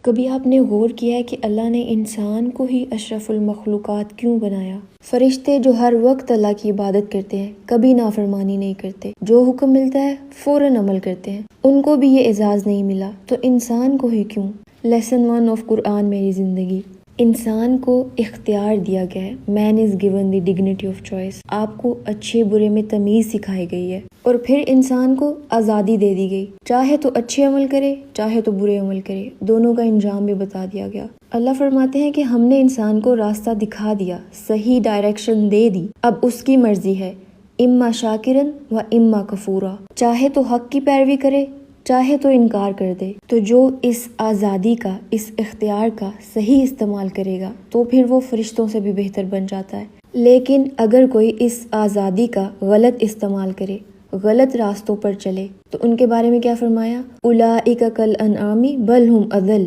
کبھی آپ نے غور کیا ہے کہ اللہ نے انسان کو ہی اشرف المخلوقات کیوں بنایا؟ فرشتے جو ہر وقت اللہ کی عبادت کرتے ہیں، کبھی نافرمانی نہیں کرتے، جو حکم ملتا ہے فوراً عمل کرتے ہیں، ان کو بھی یہ اعزاز نہیں ملا، تو انسان کو ہی کیوں؟ لیسن 1 آف قرآن میری زندگی۔ انسان کو اختیار دیا گیا ہے، man is given the dignity of choice. آپ کو اچھے برے میں تمیز سکھائی گئی ہے، اور پھر انسان کو آزادی دے دی گئی، چاہے تو اچھے عمل کرے چاہے تو برے عمل کرے، دونوں کا انجام بھی بتا دیا گیا۔ اللہ فرماتے ہیں کہ ہم نے انسان کو راستہ دکھا دیا، صحیح ڈائریکشن دے دی، اب اس کی مرضی ہے، اما شاکرن و اما کفورا، چاہے تو حق کی پیروی کرے چاہے تو انکار کر دے۔ تو جو اس آزادی کا، اس اختیار کا صحیح استعمال کرے گا تو پھر وہ فرشتوں سے بھی بہتر بن جاتا ہے، لیکن اگر کوئی اس آزادی کا غلط استعمال کرے، غلط راستوں پر چلے، تو ان کے بارے میں کیا فرمایا؟ اولئک کالانعام بل ہم اضل،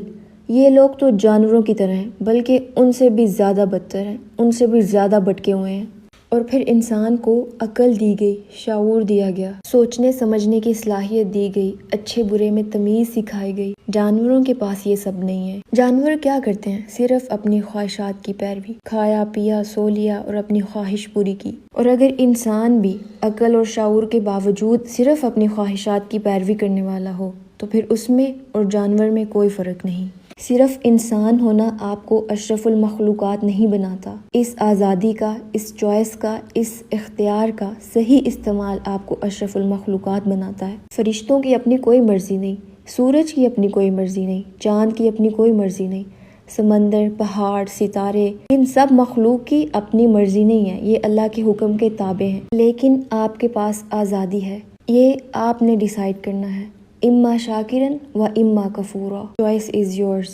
یہ لوگ تو جانوروں کی طرح ہیں بلکہ ان سے بھی زیادہ بدتر ہیں، ان سے بھی زیادہ بھٹکے ہوئے ہیں۔ اور پھر انسان کو عقل دی گئی، شعور دیا گیا، سوچنے سمجھنے کی صلاحیت دی گئی، اچھے برے میں تمیز سکھائی گئی۔ جانوروں کے پاس یہ سب نہیں ہے۔ جانور کیا کرتے ہیں؟ صرف اپنی خواہشات کی پیروی، کھایا پیا سو لیا اور اپنی خواہش پوری کی۔ اور اگر انسان بھی عقل اور شعور کے باوجود صرف اپنی خواہشات کی پیروی کرنے والا ہو تو پھر اس میں اور جانور میں کوئی فرق نہیں۔ صرف انسان ہونا آپ کو اشرف المخلوقات نہیں بناتا، اس آزادی کا، اس چوائس کا، اس اختیار کا صحیح استعمال آپ کو اشرف المخلوقات بناتا ہے۔ فرشتوں کی اپنی کوئی مرضی نہیں، سورج کی اپنی کوئی مرضی نہیں، چاند کی اپنی کوئی مرضی نہیں، سمندر، پہاڑ، ستارے، ان سب مخلوق کی اپنی مرضی نہیں ہے، یہ اللہ کے حکم کے تابع ہیں، لیکن آپ کے پاس آزادی ہے، یہ آپ نے ڈیسائیڈ کرنا ہے، اما شاکرن و اما کفورا، چوائس از یورز۔